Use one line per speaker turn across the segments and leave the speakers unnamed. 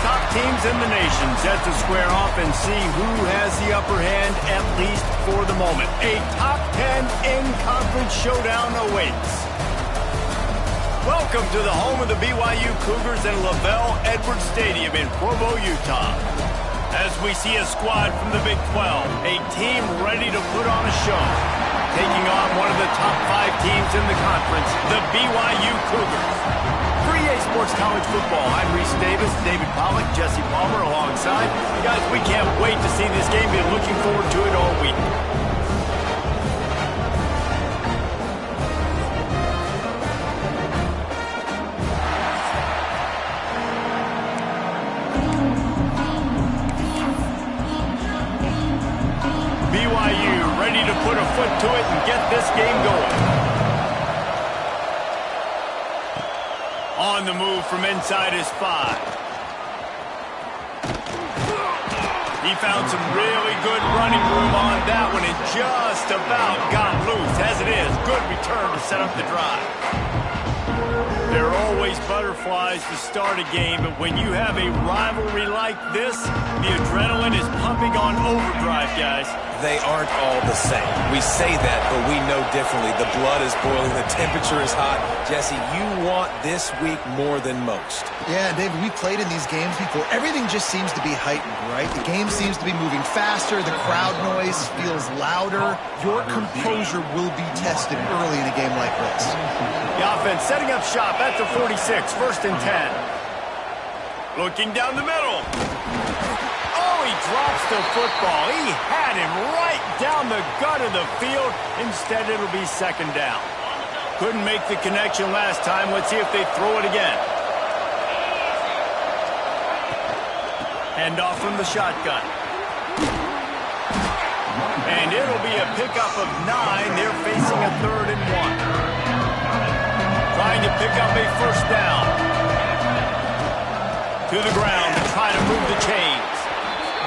top teams in the nation set to square off and see who has the upper hand, at least for the moment. A top 10 in-conference showdown awaits. Welcome to the home of the BYU Cougars in Lavelle Edwards Stadium in Provo, Utah. As we see a squad from the Big 12, a team ready to put on a show. Taking on one of the top 5 teams in the conference, the BYU Cougars. For EA Sports College Football, I'm Reese Davis, David Pollack, Jesse Palmer alongside. Guys, we can't wait to see this game. Been looking forward to it all week. BYU ready to put a foot to it and get this game going. On the move from inside his 5. He found some really good running room on that one and just about got loose. As it is, good return to set up the drive. There are always butterflies to start a game, but when you have a rivalry like this, the adrenaline is pumping on overdrive, guys.
They aren't all the same. We say that, but we know differently. The blood is boiling. The temperature is hot. Jesse, you want this week more than most.
Yeah, David, we played in these games before. Everything just seems to be heightened, right? The game seems to be moving faster. The crowd noise feels louder. Your composure will be tested early in a game like this.
The offense setting up shop at the 46, 1st and 10. Looking down the middle. Oh, he drops the football. He had him right down the gut of the field. Instead, it'll be 2nd down. Couldn't make the connection last time. Let's see if they throw it again. Hand off from the shotgun. And it'll be a pickup of 9. They're facing a 3rd and 1. Trying to pick up a 1st down. To the ground to try to move the chains.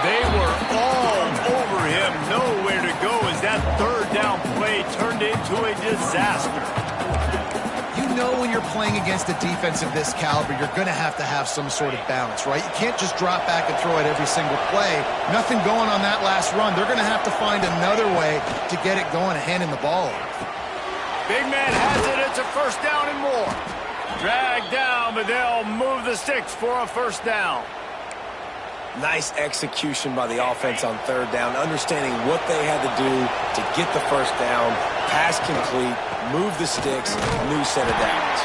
They were all over him. Nowhere to go as that 3rd down play turned into a disaster.
You know when you're playing against a defense of this caliber, you're going to have some sort of balance, right? You can't just drop back and throw it every single play. Nothing going on that last run. They're going to have to find another way to get it going and handing the ball off.
Big man has it. It's a 1st down and more. Dragged down, but they'll move the sticks for a 1st down.
Nice execution by the offense on 3rd down, understanding what they had to do to get the 1st down, pass complete, move the sticks, new set of downs.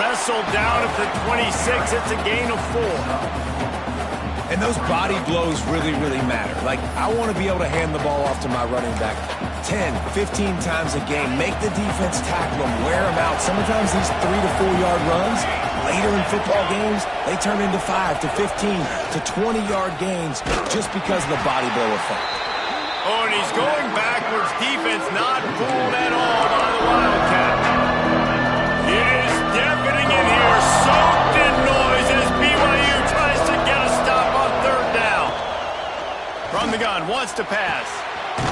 Wrestled down at the 26. It's a gain of 4.
And those body blows really, really matter. Like, I want to be able to hand the ball off to my running back 10, 15 times a game. Make the defense tackle them, wear them out. Sometimes these 3 to 4 yard runs, later in football games, they turn into 5 to 15 to 20-yard gains just because of the body blow effect.
Oh, and he's going backwards. Defense not fooled at all by the Wildcat. It is deafening in here, soaked in noise as BYU tries to get a stop on 3rd down. From the gun, wants to pass.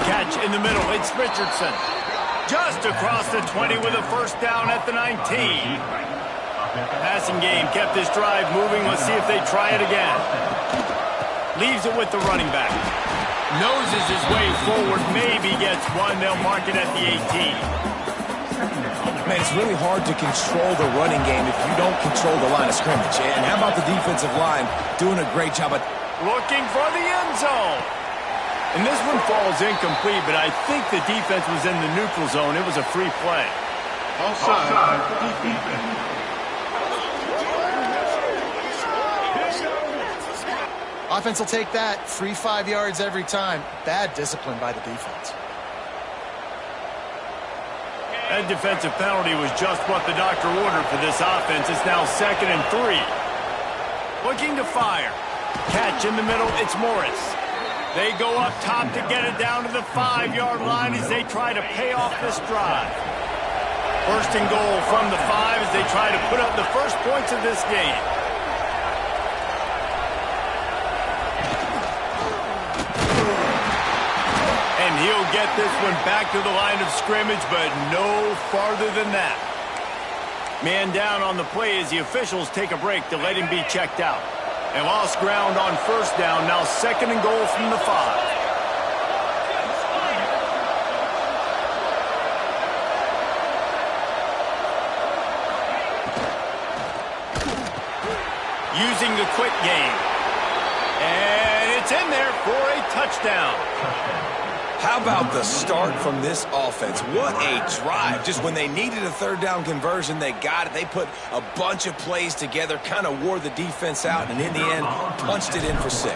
Catch in the middle, it's Richardson. Just across the 20 with a 1st down at the 19. Passing game kept this drive moving. Let's see if they try it again. Leaves it with the running back. Noses his way forward, maybe gets 1. They'll mark it at the 18.
Man, it's really hard to control the running game if you don't control the line of scrimmage. And how about the defensive line doing a great job of
looking for the end zone. And this one falls incomplete, but I think the defense was in the neutral zone. It was a free play.
Offside. Defense.
Offense will take that. Free 5 yards every time. Bad discipline by the defense.
That defensive penalty was just what the doctor ordered for this offense. It's now 2nd and 3. Looking to fire. Catch in the middle. It's Morris. They go up top to get it down to the 5-yard line as they try to pay off this drive. 1st and goal from the 5 as they try to put up the first points of this game. And he'll get this one back to the line of scrimmage, but no farther than that. Man down on the play as the officials take a break to let him be checked out. They lost ground on first down. Now 2nd and goal from the 5. Using the quick game. And it's in there for a touchdown.
How about the start from this offense? What a drive. Just when they needed a 3rd down conversion, they got it. They put a bunch of plays together, kind of wore the defense out, and in the end, punched it in for 6.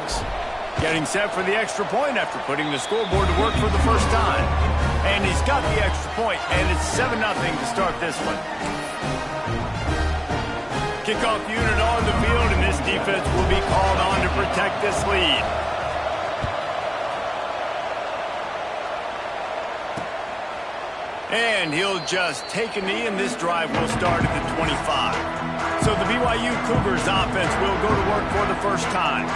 Getting set for the extra point after putting the scoreboard to work for the first time. And he's got the extra point, and it's 7-0 to start this one. Kickoff unit on the field, and this defense will be called on to protect this lead. And he'll just take a knee, and this drive will start at the 25. So the BYU Cougars offense will go to work for the first time.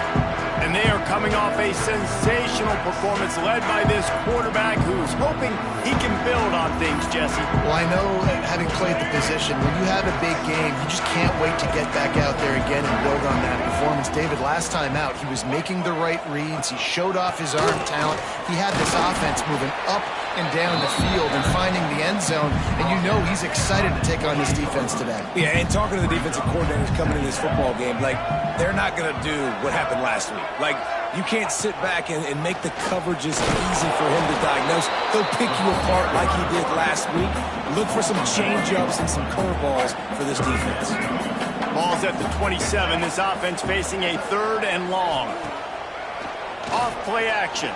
And they are coming off a sensational performance led by this quarterback who's hoping he can build on things, Jesse.
Well, I know, having played the position, when you have a big game, you just can't wait to get back out there again and build on that performance. David, last time out, he was making the right reads. He showed off his arm talent. He had this offense moving up and down the field and finding the end zone, and you know he's excited to take on this defense today.
Yeah, and talking to the defensive coordinators coming in this football game, like, they're not going to do what happened last week. Like, you can't sit back and make the coverages easy for him to diagnose. He'll pick you apart like he did last week. Look for some change-ups and some curveballs for this defense.
Ball's at the 27. This offense facing a 3rd and long. Off play action.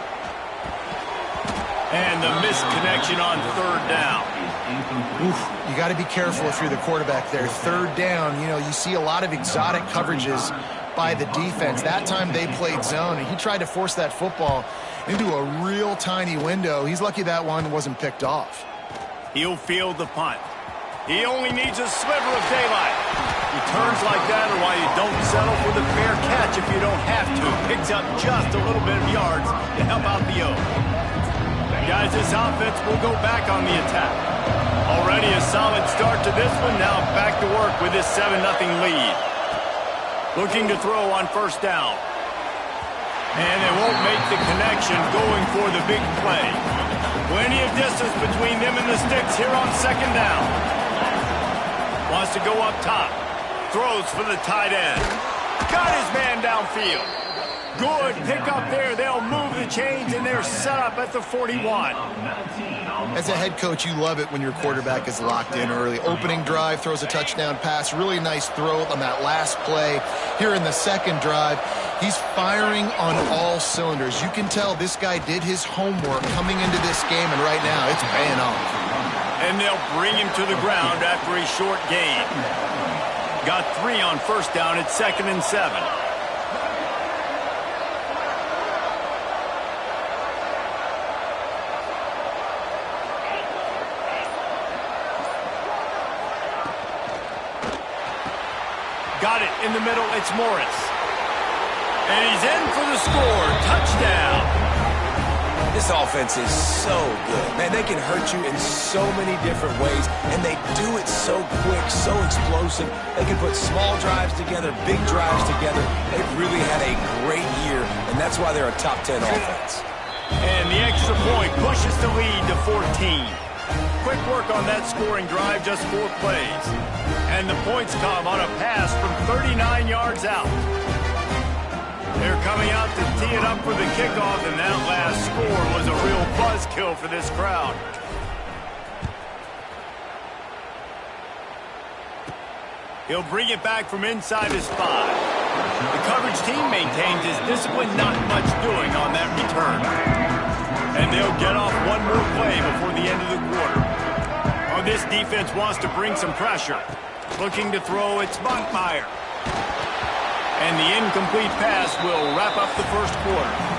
And the missed connection on 3rd down.
Oof, you got to be careful if you're the quarterback there. 3rd down, you know, you see a lot of exotic coverages by the defense. That time they played zone, and he tried to force that football into a real tiny window. He's lucky that one wasn't picked off.
He'll field the punt. He only needs a sliver of daylight. He turns like that, or why you don't settle for the fair catch if you don't have to. Picks up just a little bit of yards to help out the O. Guys, this offense will go back on the attack. Already a solid start to this one. Now back to work with this 7-0 lead. Looking to throw on first down. And they won't make the connection, going for the big play. Plenty of distance between them and the sticks here on 2nd down. Wants to go up top. Throws for the tight end. Got his man downfield. Good pick up there. They'll move the chains, and they're set up at the 41.
As a head coach, you love it when your quarterback is locked in early. Opening drive, throws a touchdown pass. Really nice throw on that last play. Here in the 2nd drive, he's firing on all cylinders. You can tell this guy did his homework coming into this game, and right now it's paying off.
And they'll bring him to the ground after a short gain. Got 3 on first down at 2nd and 7. Got it in the middle. It's Morris. And he's in for the score. Touchdown.
This offense is so good. Man, they can hurt you in so many different ways, and they do it so quick, so explosive. They can put small drives together, big drives together. They've really had a great year, and that's why they're a top 10 offense.
And the extra point pushes the lead to 14. Quick work on that scoring drive, just 4 plays. And the points come on a pass from 39 yards out. They're coming out to tee it up for the kickoff, and that last score was a real buzzkill for this crowd. He'll bring it back from inside his 5. The coverage team maintains his discipline, not much doing on that return. And they'll get off one more play before the end of the quarter. Oh, this defense wants to bring some pressure. Looking to throw, it's Montmeyer. And the incomplete pass will wrap up the first quarter.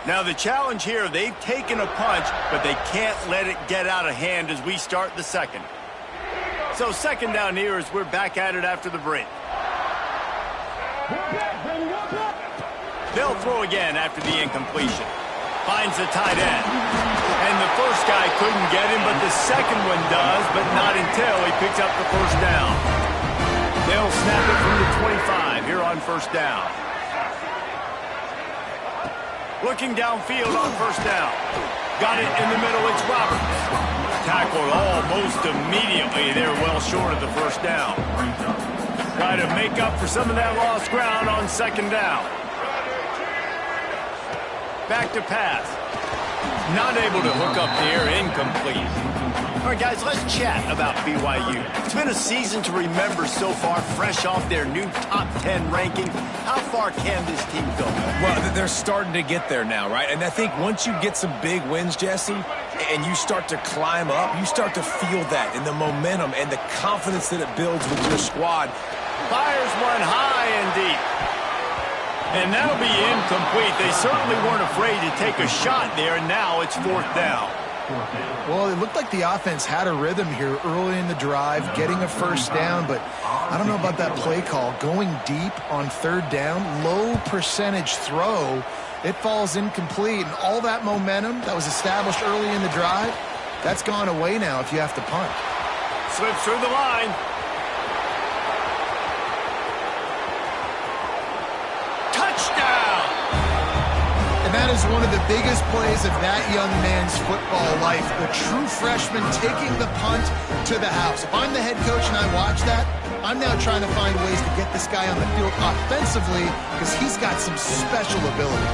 Now the challenge here, they've taken a punch, but they can't let it get out of hand as we start the second. So second down here as we're back at it after the break. They'll throw again after the incompletion. Finds the tight end. And the first guy couldn't get him, but the second one does, but not until he picks up the first down. They'll snap it from the 25 here on first down. Looking downfield on first down. Got it in the middle, it's Roberts. Tackled almost immediately. They're well short of the first down. Try to make up for some of that lost ground on second down. Back to pass. Not able to hook up there, incomplete. All right, guys, let's chat about BYU. It's been a season to remember so far, fresh off their new top 10 ranking. How far can this team go?
Well, they're starting to get there now, right? And I think once you get some big wins, Jesse, and you start to climb up, you start to feel that and the momentum and the confidence that it builds with your squad.
Fires one high and deep. And that'll be incomplete. They certainly weren't afraid to take a shot there, and now it's fourth down.
Well, it looked like the offense had a rhythm here early in the drive, getting a first down, but I don't know about that play call. Going deep on third down, low percentage throw, it falls incomplete, and all that momentum that was established early in the drive, that's gone away now if you have to punt.
Slips through the line.
And that is one of the biggest plays of that young man's football life. The true freshman taking the punt to the house. If I'm the head coach and I watch that, I'm now trying to find ways to get this guy on the field offensively because he's got some special ability.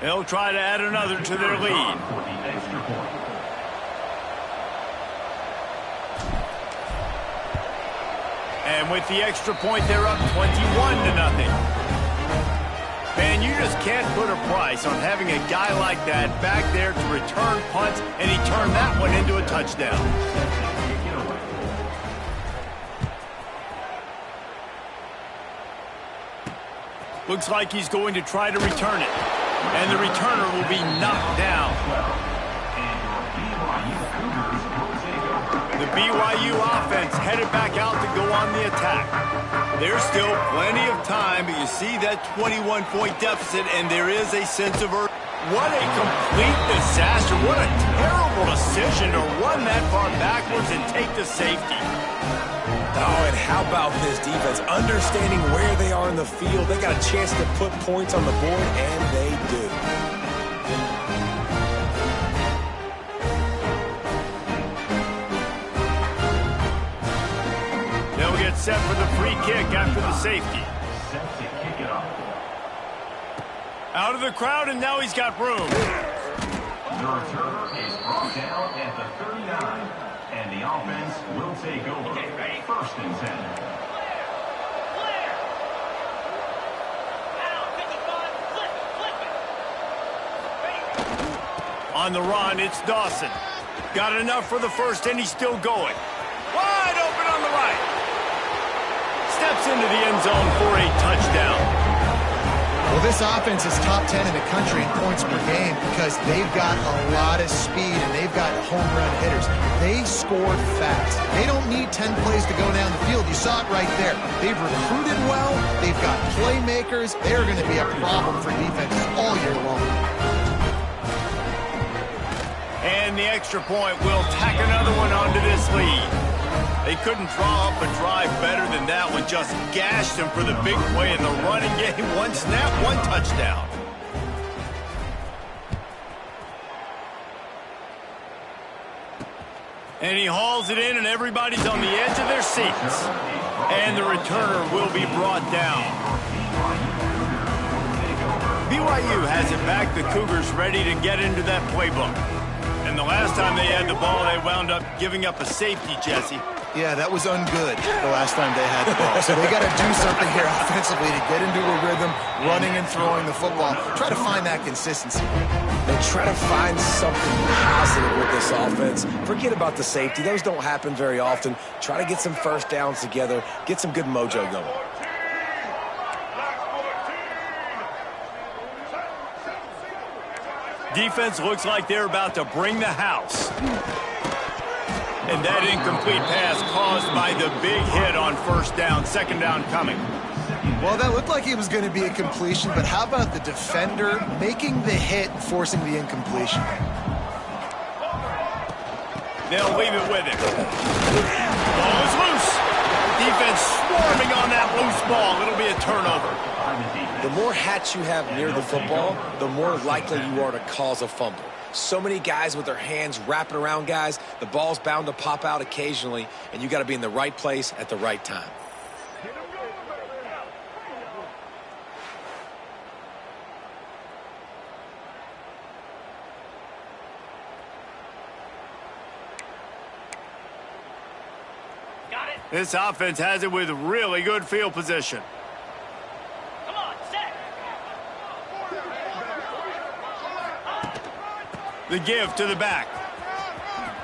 They'll try to add another to their lead. And with the extra point, they're up 21-0. Man, you just can't put a price on having a guy like that back there to return punts, and he turned that one into a touchdown. Looks like he's going to try to return it. And the returner will be knocked down. The BYU offense headed back out to go on the attack. There's still plenty of time, but you see that 21-point deficit, and there is a sense of urgency. What a complete disaster. What a terrible decision to run that far backwards and take the safety.
Oh, and how about this defense? Understanding where they are in the field. They got a chance to put points on the board, and they do.
They'll get set for the free kick after the safety. Out of the crowd, and now he's got room.
The returner is brought down at the 39. And the offense will take over. First and 10.
On the run, it's Dawson. Got enough for the first, and he's still going. Wide open on the right. Steps into the end zone for a touchdown.
Well, this offense is top 10 in the country in points per game because they've got a lot of speed and they've got home run hitters. They score fast. They don't need 10 plays to go down the field. You saw it right there. They've recruited well. They've got playmakers. They're going to be a problem for defenses all year long.
And the extra point will tack another one onto this lead. They couldn't draw up a drive better than that one. Just gashed him for the big play in the running game. One snap, one touchdown. And he hauls it in, and everybody's on the edge of their seats. And the returner will be brought down. BYU has it back. The Cougars ready to get into that playbook. And the last time they had the ball, they wound up giving up a safety, Jesse.
Yeah, that was ungood the last time they had the ball. So they got to do something here offensively to get into a rhythm, running and throwing the football. Try to find that consistency.
They try to find something positive with this offense. Forget about the safety. Those don't happen very often. Try to get some first downs together, get some good mojo going.
Defense looks like they're about to bring the house. And that incomplete pass caused by the big hit on first down, second down coming.
Well, that looked like it was going to be a completion, but how about the defender making the hit and forcing the incompletion?
They'll leave it with him. Ball is loose. Defense swarming on that loose ball. It'll be a turnover.
The more hats you have near the football, the more likely you are to cause a fumble. So many guys with their hands wrapping around guys, the ball's bound to pop out occasionally, and you got to be in the right place at the right time.
This offense has it with really good field position.
Come on, set.
The give to the back.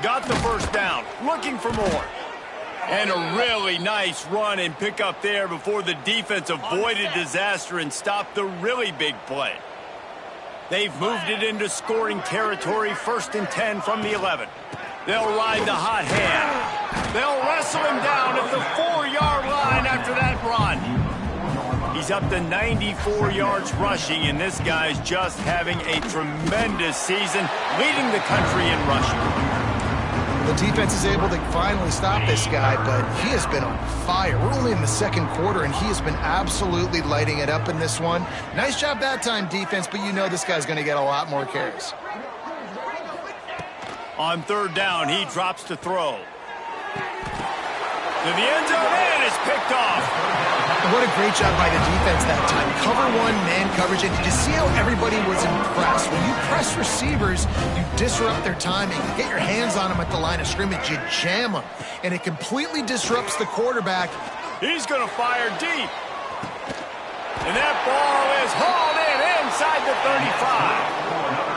Got the first down. Looking for more. And a really nice run and pick up there before the defense avoided disaster and stopped the really big play. They've moved it into scoring territory, 1st and 10 from the 11. They'll ride the hot hand. They'll wrestle him down at the 4-yard line after that run. He's up to 94 yards rushing, and this guy's just having a tremendous season, leading the country in rushing.
The defense is able to finally stop this guy, but he has been on fire. We're only in the second quarter, and he has been absolutely lighting it up in this one. Nice job that time, defense, but you know this guy's going to get a lot more carries.
On 3rd down, he drops to throw. To the end zone, and it's picked off.
What a great job by the defense that time. Cover one, man coverage, and did you see how everybody was impressed? When you press receivers, you disrupt their timing. You get your hands on them at the line of scrimmage, you jam them, and it completely disrupts the quarterback.
He's going to fire deep. And that ball is hauled in inside the 35.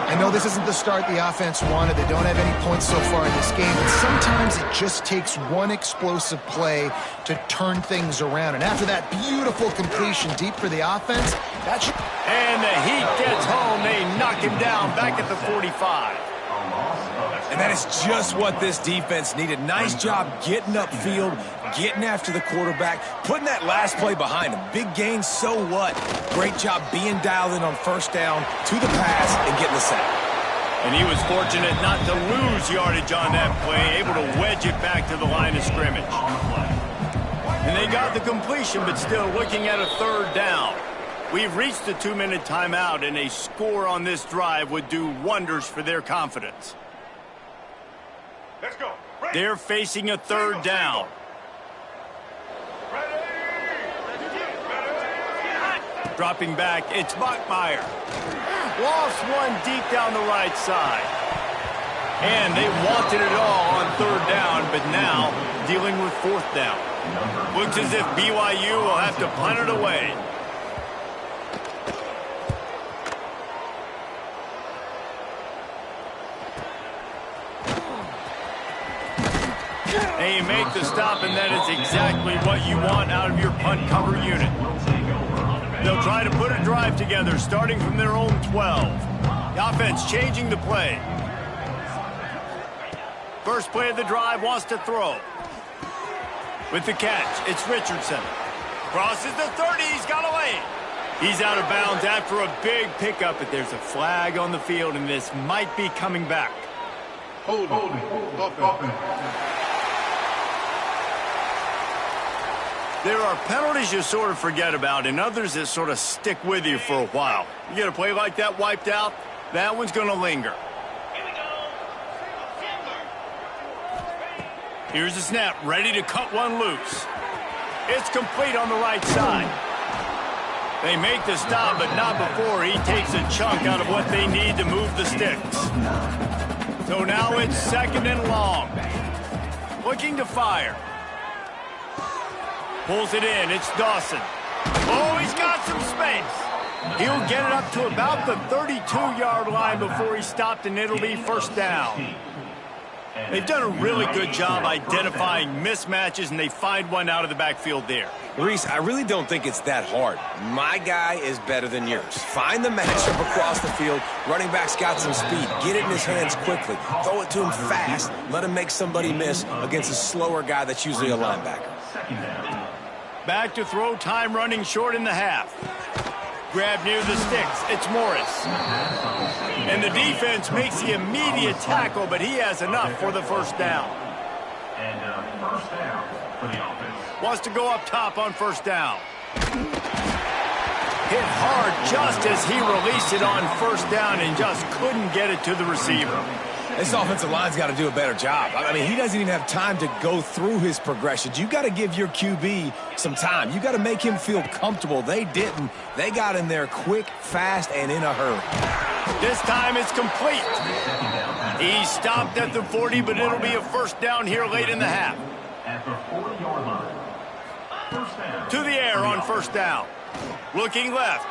I know this isn't the start the offense wanted. They don't have any points so far in this game, but sometimes it just takes one explosive play to turn things around. And after that beautiful completion deep for the offense, that should...
And the heat gets home. They knock him down back at the 45.
And that is just what this defense needed. Nice job getting upfield, getting after the quarterback, putting that last play behind him. Big gain, so what? Great job being dialed in on first down to the pass and getting the sack.
And he was fortunate not to lose yardage on that play, able to wedge it back to the line of scrimmage. And they got the completion, but still looking at a 3rd down. We've reached the 2-minute timeout, and a score on this drive would do wonders for their confidence.
Let's go.
They're facing a 3rd down. Dropping back, it's Bachmeier. Lost one deep down the right side. And they wanted it all on 3rd down, but now dealing with 4th down. Looks as if BYU will have to punt it away. They make the stop, and that is exactly what you want out of your punt cover unit. They'll try to put a drive together, starting from their own 12. The offense changing the play. First play of the drive, wants to throw. With the catch, it's Richardson. Crosses the 30, he's got away. He's out of bounds after a big pickup, but there's a flag on the field, and this might be coming back.
Hold it.
There are penalties you sort of forget about and others that sort of stick with you for a while. You get a play like that wiped out, that one's going to linger.
Here we go.
Here's the snap, ready to cut one loose. It's complete on the right side. They make the stop, but not before he takes a chunk out of what they need to move the sticks. So now it's 2nd and long. Looking to fire. Pulls it in. It's Dawson. Oh, he's got some space. He'll get it up to about the 32-yard line before he's stopped, and it'll be first down. They've done a really good job identifying mismatches, and they find one out of the backfield there.
Reese, I really don't think it's that hard. My guy is better than yours. Find the matchup across the field. Running back's got some speed. Get it in his hands quickly. Throw it to him fast. Let him make somebody miss against a slower guy that's usually a linebacker.
Back to throw, time running short in the half. Grab near the sticks. It's Morris. And the defense makes the immediate tackle, but he has enough for the first down.
And first down for the offense.
Wants to go up top on first down. Hit hard just as he released it on first down and just couldn't get it to the receiver.
This offensive line's got to do a better job. I mean, he doesn't even have time to go through his progressions. You got to give your QB some time. You got to make him feel comfortable. They didn't. They got in there quick, fast, and in a hurry.
This time it's complete. He stopped at the 40, but it'll be a first down here late in the half.
At the 40-yard line. First down.
To the air on first down. Looking left.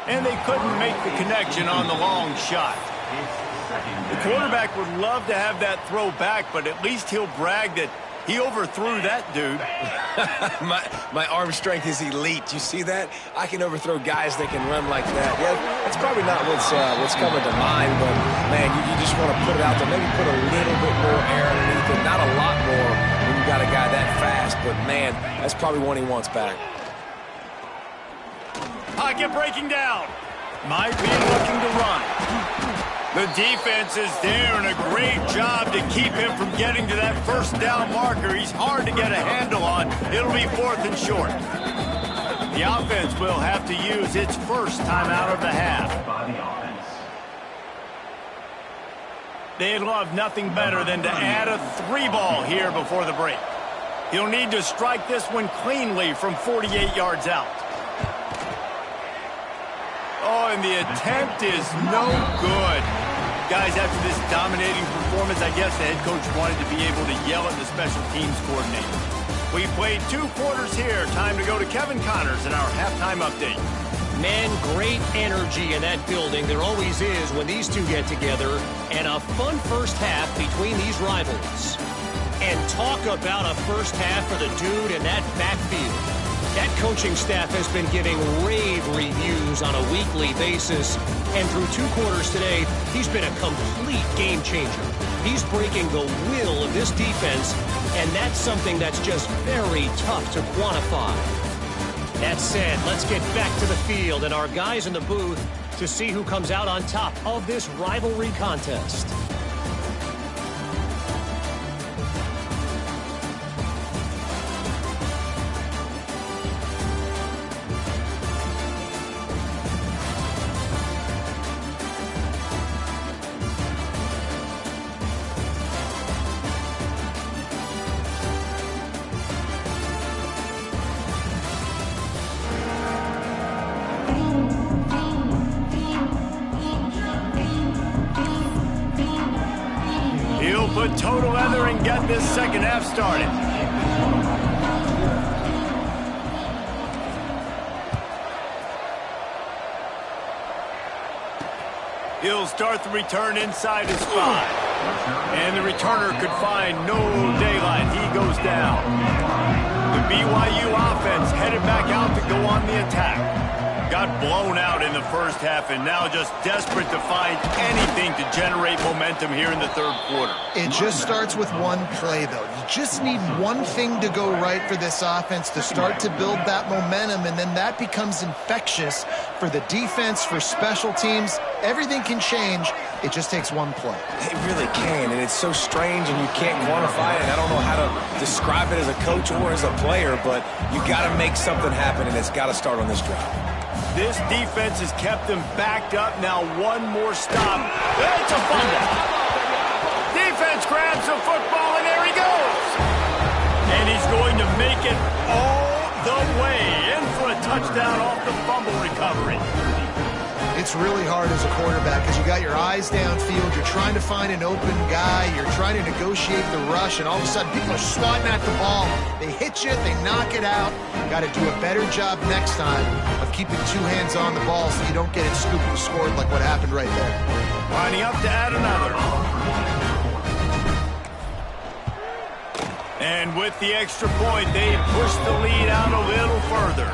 And they couldn't make the connection on the long shot. The quarterback would love to have that throw back, but at least he'll brag that he overthrew that dude.
my arm strength is elite. You see that? I can overthrow guys that can run like that. Yeah, that's probably not what's coming to mind, but, man, you just want to put it out there. Maybe put a little bit more air underneath it. Not a lot more when you got a guy that fast, but, man, that's probably one he wants back.
Pocket breaking down. Might be looking to run. The defense is there, and a great job to keep him from getting to that first down marker. He's hard to get a handle on. It'll be fourth and short. The offense will have to use its first timeout of the half. They'd love nothing better than to add a 3-ball here before the break. He'll need to strike this one cleanly from 48 yards out. Oh, and the attempt is no good. Guys, after this dominating performance, I guess the head coach wanted to be able to yell at the special teams coordinator. We played 2 quarters here. Time to go to Kevin Connors in our halftime update.
Man, great energy in that building. There always is when these two get together. And a fun first half between these rivals. And talk about a first half for the dude in that backfield. That coaching staff has been giving rave reviews on a weekly basis. And through 2 quarters today, he's been a complete game changer. He's breaking the will of this defense, and that's something that's just very tough to quantify. That said, let's get back to the field and our guys in the booth to see who comes out on top of this rivalry contest.
Put toe to leather and get this second half started. He'll start the return inside his 5. And the returner could find no daylight. He goes down. The BYU offense headed back out to go on the attack. Got blown out in the first half and now just desperate to find anything to generate momentum here in the third quarter.
It just starts with one play, though. You just need one thing to go right for this offense to start to build that momentum, and then that becomes infectious for the defense, for special teams. Everything can change. It just takes one play.
It really can, and it's so strange, and you can't quantify it. I don't know how to describe it as a coach or as a player, but you got to make something happen, and it's got to start on this drive.
This defense has kept them backed up. Now one more stop. It's a fumble. Defense grabs the football, and there he goes. And he's going to make it all the way in for a touchdown off the fumble recovery.
It's really hard as a quarterback because you got your eyes downfield. You're trying to find an open guy. You're trying to negotiate the rush, and all of a sudden people are swatting at the ball. They hit you. They knock it out. Got to do a better job next time of keeping two hands on the ball so you don't get it scooped and scored like what happened right there.
Lining up to add another. And with the extra point, they push the lead out a little further.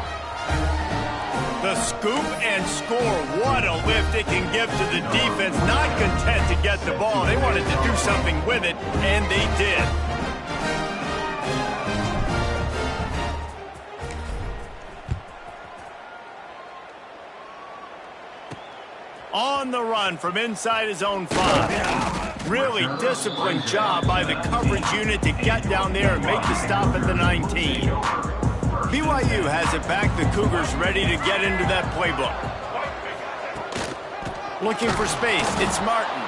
The scoop and score, what a lift it can give to the defense. Not content to get the ball. They wanted to do something with it, and they did. On the run from inside his own 5. Really disciplined job by the coverage unit to get down there and make the stop at the 19. BYU has it back. The Cougars ready to get into that playbook. Looking for space. It's Martin.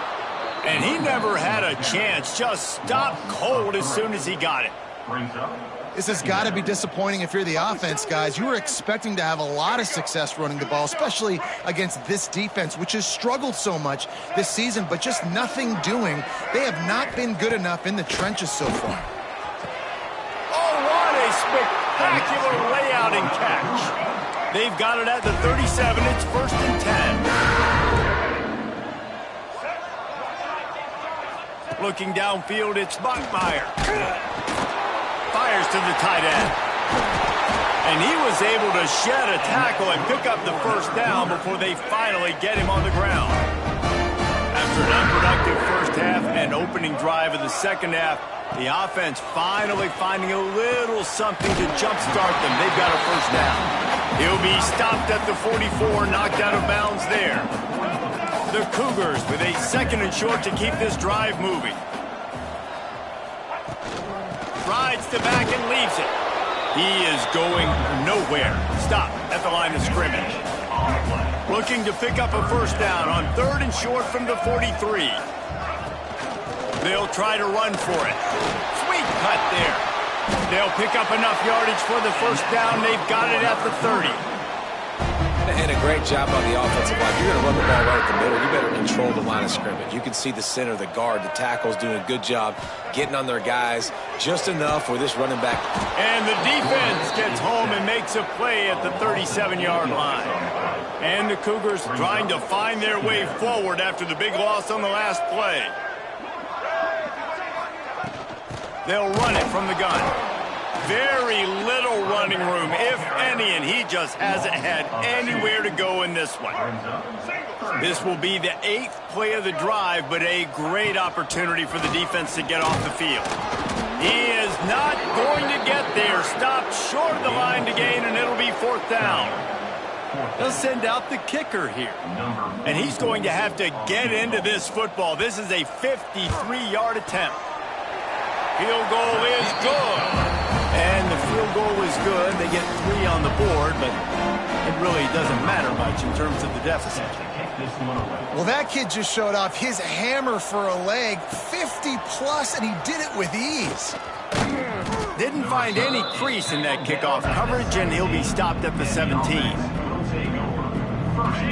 And he never had a chance. Just stopped cold as soon as he got it.
This has got to be disappointing if you're the offense, guys. You were expecting to have a lot of success running the ball, especially against this defense, which has struggled so much this season, but just nothing doing. They have not been good enough in the trenches so far.
Oh, what a spectacular layout and catch. They've got it at the 37. It's 1st and 10. Looking downfield, it's Bachmeier. Fires to the tight end. And he was able to shed a tackle and pick up the first down before they finally get him on the ground. After an unproductive first half and opening drive of the second half, the offense finally finding a little something to jumpstart them. They've got a first down. He'll be stopped at the 44, knocked out of bounds there. The Cougars with a 2nd and short to keep this drive moving. Rides the back and leaves it. He is going nowhere. Stop at the line of scrimmage. Looking to pick up a first down on 3rd and short from the 43. They'll try to run for it. Sweet cut there. They'll pick up enough yardage for the first down. They've got it at the 30.
And a great job on the offensive line. You're going to run the ball right at the middle. You better control the line of scrimmage. You can see the center, the guard, the tackles doing a good job getting on their guys just enough for this running back.
And the defense gets home and makes a play at the 37-yard line. And the Cougars trying to find their way forward after the big loss on the last play. They'll run it from the gun. Very little running room, if any, and he just hasn't had anywhere to go in this one. This will be the 8th play of the drive, but a great opportunity for the defense to get off the field. He is not going to get there. Stopped short of the line to gain, and it'll be 4th down. They'll send out the kicker here. And he's going to have to get into this football. This is a 53-yard attempt. Field goal is good. And the field goal is good. They get 3 on the board, but it really doesn't matter much in terms of the deficit.
Well, that kid just showed off his hammer for a leg, 50-plus, and he did it with ease.
Didn't find any crease in that kickoff coverage, and he'll be stopped at the 17.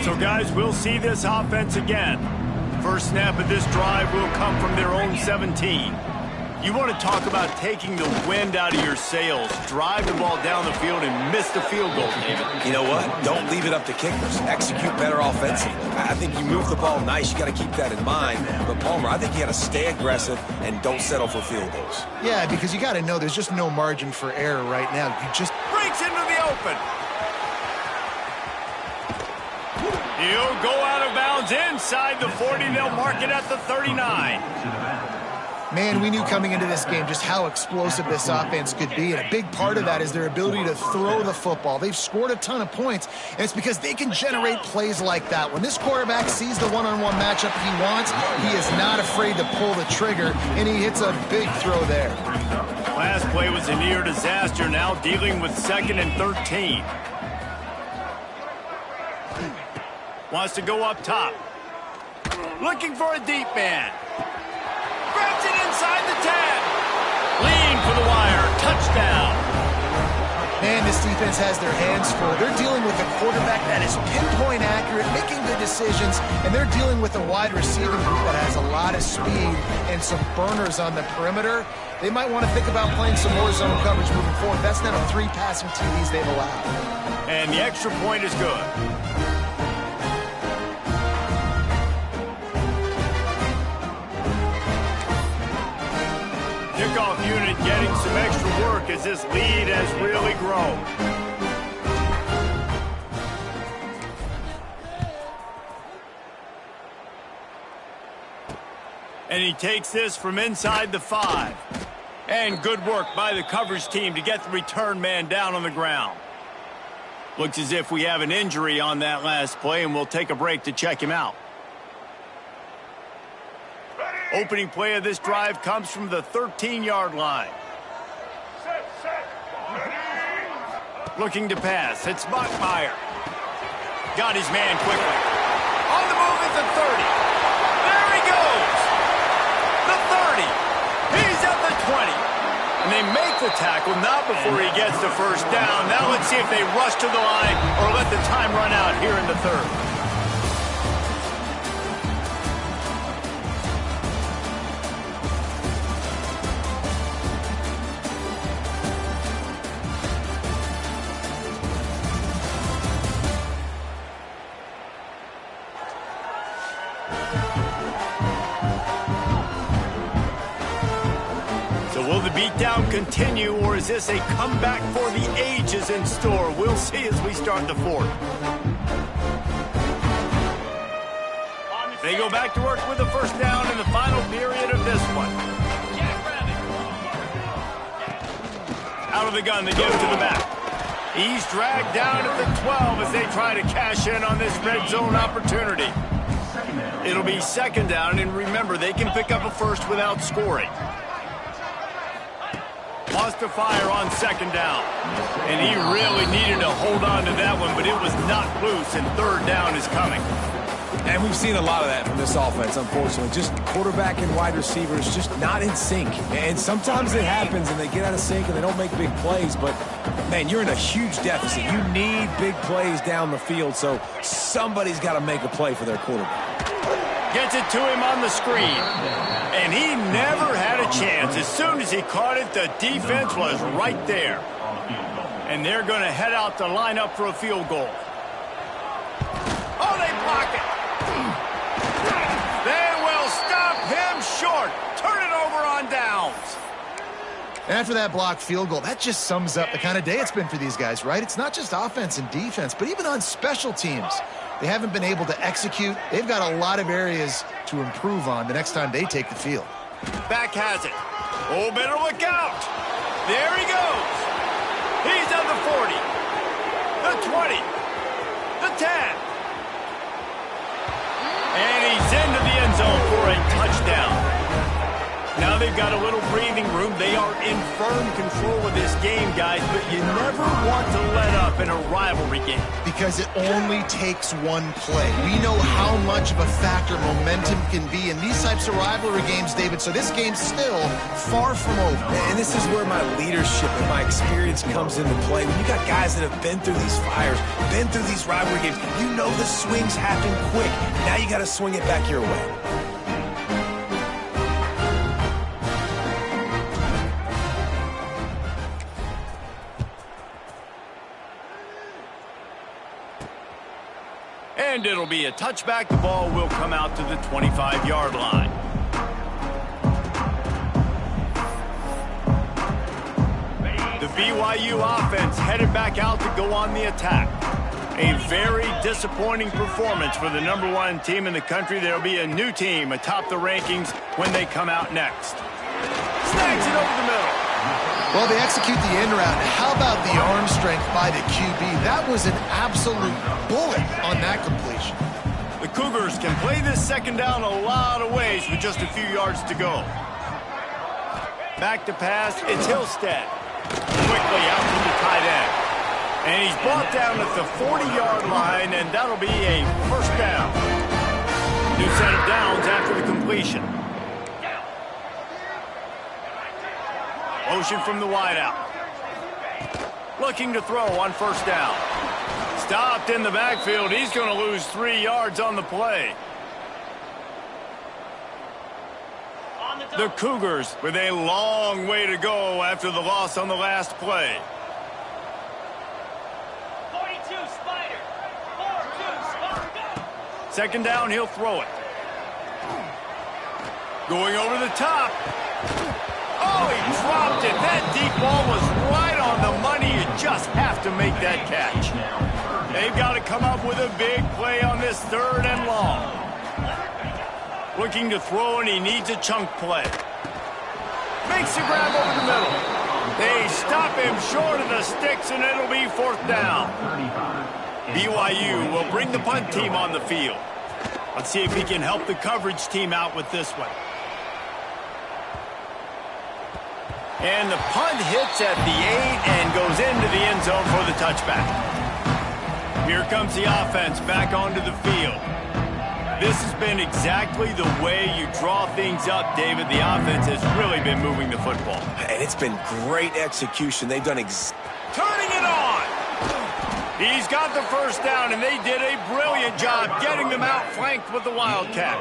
So, guys, we'll see this offense again. First snap of this drive will come from their own 17. You want to talk about taking the wind out of your sails. Drive the ball down the field and miss the field goal, David.
You know what? Don't leave it up to kickers. Execute better offensively. I think you move the ball nice. You got to keep that in mind. But, Palmer, I think you got to stay aggressive and don't settle for field goals.
Yeah, because you got to know there's just no margin for error right now. You just
breaks into the open. He'll go out of bounds inside the 40. They'll mark it at the 39.
Man, we knew coming into this game just how explosive this offense could be, and a big part of that is their ability to throw the football. They've scored a ton of points, and it's because they can generate plays like that. When this quarterback sees the one-on-one matchup he wants, he is not afraid to pull the trigger, and he hits a big throw there.
Last play was a near disaster, now dealing with 2nd and 13. Wants to go up top. Looking for a deep man. Grabs it inside the 10. Lean for the wire. Touchdown.
Man, this defense has their hands full. They're dealing with a quarterback that is pinpoint accurate, making good decisions, and they're dealing with a wide receiving group that has a lot of speed and some burners on the perimeter. They might want to think about playing some more zone coverage moving forward. That's now 3 passing TDs they've allowed.
And the extra point is good. Kickoff unit getting some extra work as this lead has really grown. And he takes this from inside the 5. And good work by the coverage team to get the return man down on the ground. Looks as if we have an injury on that last play, and we'll take a break to check him out. Opening play of this drive comes from the 13-yard line. Looking to pass. It's Bachmeier. Got his man quickly. On the move at the 30. There he goes. The 30. He's at the 20. And they make the tackle, not before he gets the first down. Now let's see if they rush to the line or let the time run out here in the third. Will the beatdown continue, or is this a comeback for the ages in store? We'll see as we start the fourth. They go back to work with the first down in the final period of this one. Out of the gun, they give to the back. He's dragged down at the 12 as they try to cash in on this red zone opportunity. It'll be second down, and remember, they can pick up a first without scoring. Lost to fire on second down. And he really needed to hold on to that one, but it was not loose, and third down is coming.
And we've seen a lot of that from this offense, unfortunately. Just quarterback and wide receivers just not in sync. And sometimes it happens, and they get out of sync, and they don't make big plays. But, man, you're in a huge deficit. You need big plays down the field, so somebody's got to make a play for their quarterback.
Gets it to him on the screen. And he never had a chance. As soon as he caught it, the defense was right there. And they're going to head out to line up for a field goal. Oh, they block it. They will stop him short. Turn it over on downs.
And after that blocked field goal, that just sums up the kind of day it's been for these guys, right? It's not just offense and defense, but even on special teams. They haven't been able to execute. They've got a lot of areas to improve on the next time they take the field.
Back has it. Oh, better look out. There he goes. He's on the 40, the 20, the 10. And he's into the end zone for a touchdown. Now they've got a little breathing room. They are in firm control of this game, guys, but you never want to let up in a rivalry game.
Because it only takes one play. We know how much of a factor momentum can be in these types of rivalry games, David, so this game's still far from over.
And this is where my leadership and my experience comes into play. When you got guys that have been through these fires, been through these rivalry games, you know the swings happen quick. Now you got to swing it back your way.
And it'll be a touchback. The ball will come out to the 25-yard line. The BYU offense headed back out to go on the attack. A very disappointing performance for the #1 team in the country. There'll be a new team atop the rankings when they come out next. Snags it over the middle.
Well, they execute the end route. How about the arm strength by the QB? That was an absolute bullet on that completion.
The Cougars can play this second down a lot of ways with just a few yards to go. Back to pass, it's Hillstead. Quickly out to the tight end. And he's brought down at the 40-yard line, and that'll be a first down. New set of downs after the completion. Motion from the wideout. Looking to throw on first down. Stopped in the backfield. He's going to lose 3 yards on the play. The Cougars with a long way to go after the loss on the last play.
42 Spider. 4-2 Spider.
Second down, he'll throw it. Going over the top. Oh, he dropped it. That deep ball was right on the money. You just have to make that catch. They've got to come up with a big play on this 3rd and long. Looking to throw, and he needs a chunk play. Makes the grab over the middle. They stop him short of the sticks, and it'll be 4th down. BYU will bring the punt team on the field. Let's see if he can help the coverage team out with this one. And the punt hits at the 8 and goes into the end zone for the touchback. Here comes the offense back onto the field. This has been exactly the way you draw things up, David. The offense has really been moving the football.
And it's been great execution. They've done
turning it on. He's got the first down, and they did a brilliant job getting them outflanked with the Wildcat.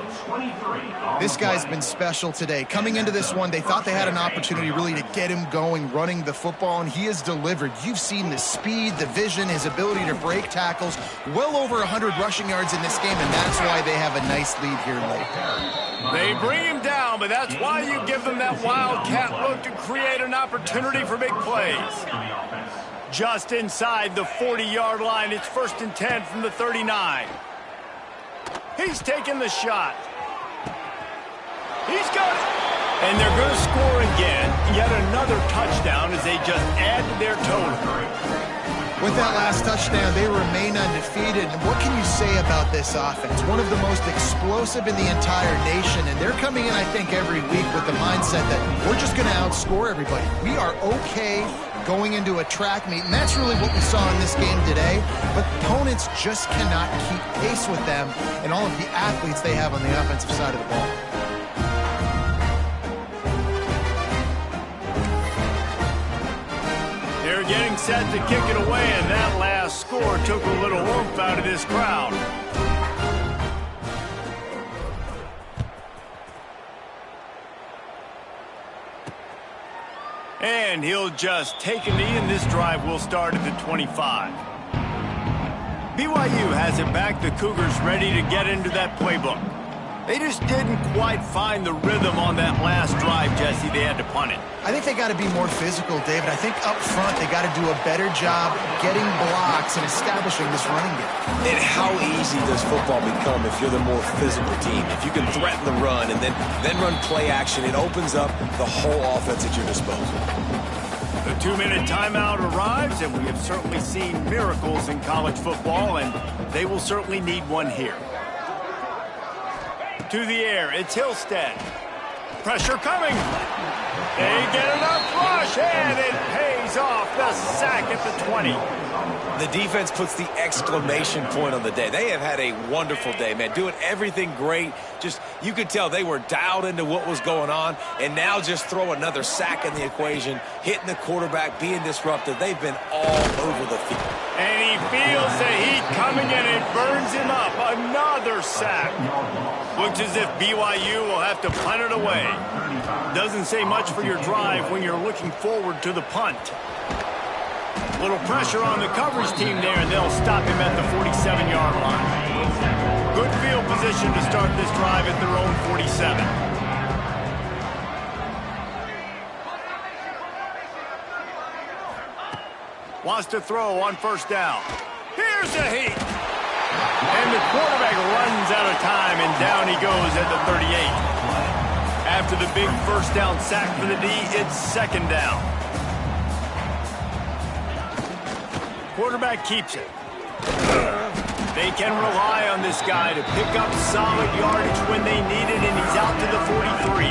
This guy's been special today. Coming into this one, they thought they had an opportunity really to get him going, running the football, and he has delivered. You've seen the speed, the vision, his ability to break tackles. Well over 100 rushing yards in this game, and that's why they have a nice lead here late.
They bring him down, but that's why you give them that Wildcat look to create an opportunity for big plays. Just inside the 40-yard line. It's 1st and 10 from the 39. He's taking the shot. He's got it. And they're going to score again. Yet another touchdown as they just add to their total.
With that last touchdown, they remain undefeated. And what can you say about this offense? One of the most explosive in the entire nation. And they're coming in, I think, every week with the mindset that we're just going to outscore everybody. We are okay going into a track meet, and that's really what we saw in this game today. But opponents just cannot keep pace with them and all of the athletes they have on the offensive side of the ball.
They're getting set to kick it away, and that last score took a little oomph out of this crowd. And he'll just take a knee, and this drive will start at the 25. BYU has it back. The Cougars ready to get into that playbook. They just didn't quite find the rhythm on that last drive, Jesse. They had to punt it.
I think they got to be more physical, David. I think up front they got to do a better job getting blocks and establishing this running game.
And how easy does football become if you're the more physical team? If you can threaten the run and then run play action, it opens up the whole offense at your disposal.
The 2-minute timeout arrives, and we have certainly seen miracles in college football, and they will certainly need one here. To the air, it's Hillstead. Pressure coming. They get enough rush, and it pays off. The sack at the 20.
The defense puts the exclamation point on the day. They have had a wonderful day, man. Doing everything great. Just, you could tell they were dialed into what was going on, and now just throw another sack in the equation, hitting the quarterback, being disruptive. They've been all over the field.
And he feels the heat coming, and it burns him up. Another sack. Looks as if BYU will have to punt it away. Doesn't say much for your drive when you're looking forward to the punt. Little pressure on the coverage team there, and they'll stop him at the 47-yard line. Good field position to start this drive at their own 47. Wants to throw on first down. Here's the heat. And the quarterback runs out of time, and down he goes at the 38. After the big first down sack for the D, it's second down. Quarterback keeps it. They can rely on this guy to pick up solid yardage when they need it, and he's out to the 43.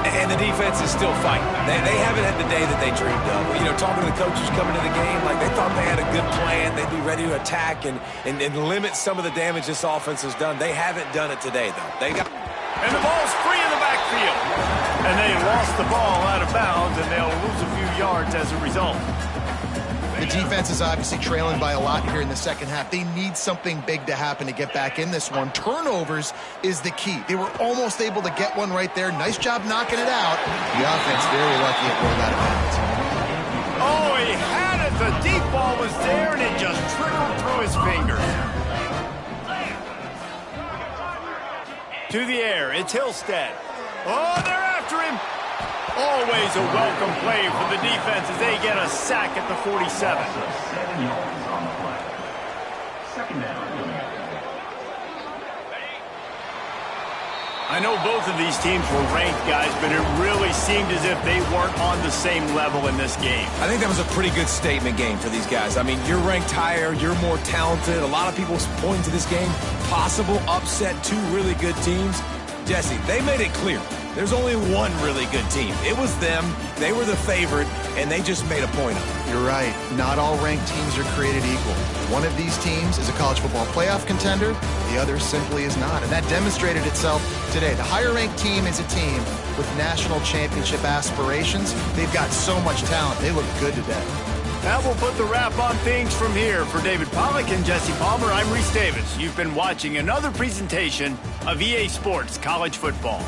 And the defense is still fighting. They haven't had the day that they dreamed of. You know, talking to the coaches coming to the game, like they thought they had a good plan. They'd be ready to attack and limit some of the damage this offense has done. They haven't done it today, though.
And the ball's free in the backfield. And they lost the ball out of bounds, and they'll lose a few yards as a result.
The defense is obviously trailing by a lot here in the second half. They need something big to happen to get back in this one. Turnovers is the key. They were almost able to get one right there. Nice job knocking it out. The offense very lucky it rolled out of bounds.
Oh, he had it. The deep ball was there, and it just trickled through his fingers. To the air, it's Hillstead. Oh, they're after him. Always a welcome play for the defense as they get a sack at the 47.
7 yards on the play. Second down.
I know both of these teams were ranked, guys, but it really seemed as if they weren't on the same level in this game.
I think that was a pretty good statement game for these guys. I mean, you're ranked higher, you're more talented. A lot of people pointing to this game. Possible upset, two really good teams. Jesse, they made it clear. There's only one really good team. It was them. They were the favorite, and they just made a point of it.
You're right. Not all ranked teams are created equal. One of these teams is a college football playoff contender. The other simply is not, and that demonstrated itself today. The higher-ranked team is a team with national championship aspirations. They've got so much talent. They look good today.
That will put the wrap on things from here. For David Pollack and Jesse Palmer, I'm Reese Davis. You've been watching another presentation of EA Sports College Football.